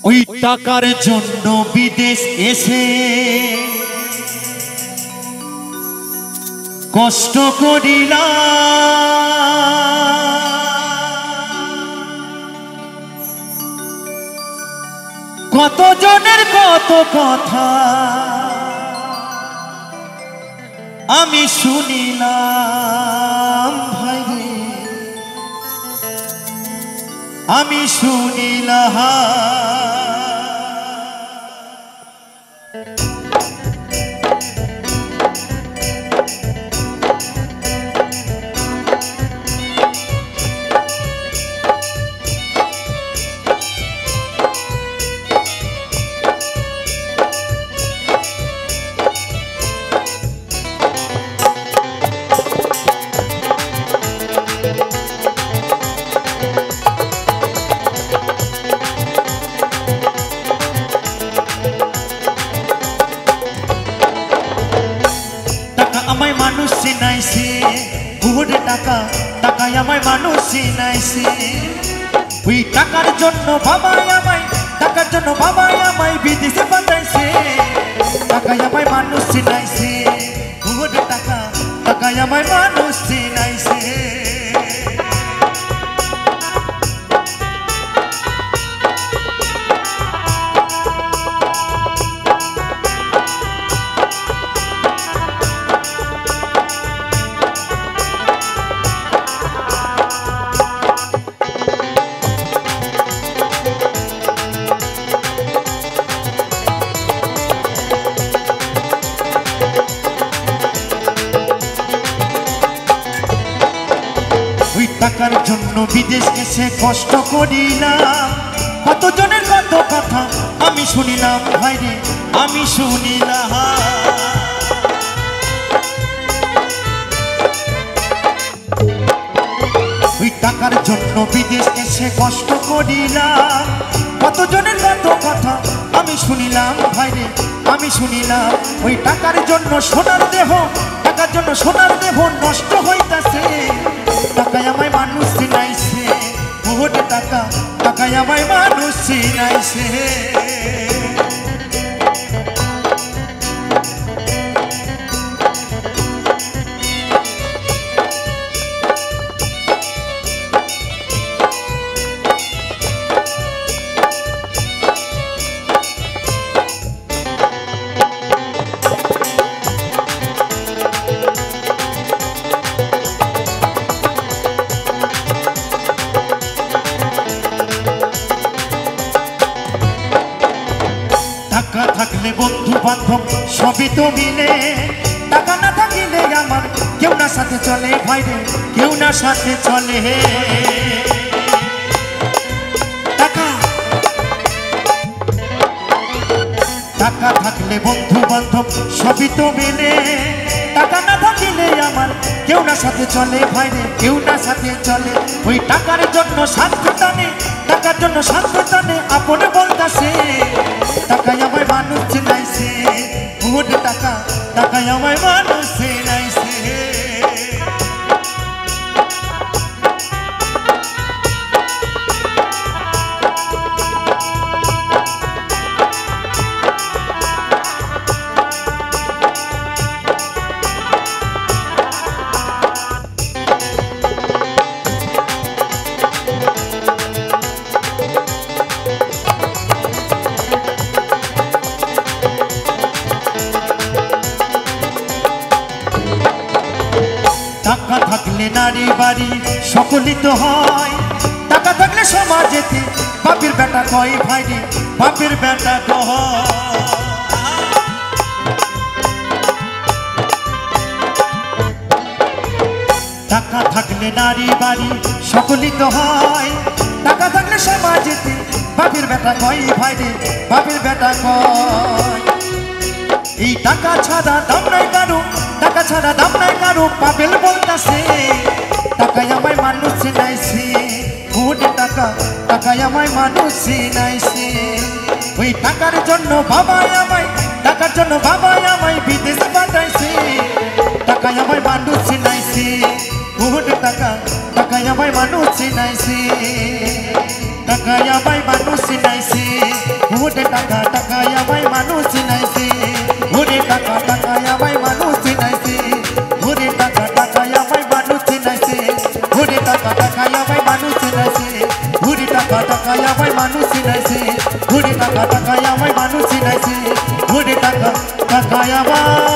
ওই টাকার জন্য বিদেশ এসে কষ্ট করিলাম, কত জনের কত কথা আমি শুনিলাম ভাই রে, আমি শুনিলাম। আমায় মানুষ চিনাইছে, বহুত টাকা টাকায় আমায় মানুষ চিনাইছে। ওই টাকার জন্য বাবাই আমায়, টাকার জন্য বাবাই আমায় বিদেশে পাঠাইছে। টাকায় আমায় মানুষ চিনাইছে, বহুত টাকা টাকায় আমায় মানুষ চিনাইছে। টাকার জন্য বিদেশ এসে কষ্ট করিলাম, কত জনের কত কথা আমি শুনিলাম ভাই রে, আমি শুনিলাম। ওই টাকার জন্য বিদেশ এসে কষ্ট করিলাম, কত জনের কত কথা আমি শুনিলাম ভাই রে, আমি শুনিলাম। ওই টাকার জন্য সোনার দেহ, টাকার জন্য সোনার দেহ নষ্ট হইতাছে। টাকায় আমায় মানুষ চিনাইছে, বহুত টাকা টাকায় আমায় মানুষ চিনাইছে। টাকা থাকলে বন্ধু বান্ধব সবই তো মিলে, টাকা না থাকিলে আমার কেউ না সাথে চলে ভাই রে, কেউ না সাথে চলে। টাকা টাকা থাকলে বন্ধু বান্ধব সবই তো মিলে, টাকা না থাকিলে আমার কেউ না সাথে চলে ভাই রে, কেউ না সাথে চলে। ওই টাকার জন্য স্বার্থ টানে, টাকার জন্য স্বার্থ টানে আপনে বলতাছে। টাকায় আমায় মানুষ চিনাইছে, বহুত টাকা টাকায় আমায় মানুষ চিনাইছে। টাকা থাকলে নারী বাড়ি সকলই তো হয়, টাকা থাকলে সমাজেতে বাপের বেটা কয় ভাই রে, বাপের বেটা কয়। টাকা থাকলে নারী বাড়ি সকলই তো হয়, টাকা থাকলে সমাজেতে বাপের বেটা কয় ভাই রে, বাপের বেটা কয়। এই টাকা ছাড়া দাম নাই কারো, টাকা ছাড়া দাম নাই কারো পাবেল বলতাছে। টাকায় আমায় মানুষ চিনাইছে, বহুত টাকা টাকায় আমায় মানুষ চিনাইছে। ওই টাকার জন্য বাবাই আমায়, টাকার জন্য বাবাই আমায় বিদেশে পাঠাইছে। টাকায় আমায় মানুষ চিনাইছে, বহুত টাকা টাকায় আমায় মানুষ চিনাইছে, টাকায় আমায় মানুষ চিনাইছে। মানুষ চিনাইছে ঘুরে টাকা টাকায় আমায় মানুষ চিনাইছে ঘুরে টাকা টাকায় আমার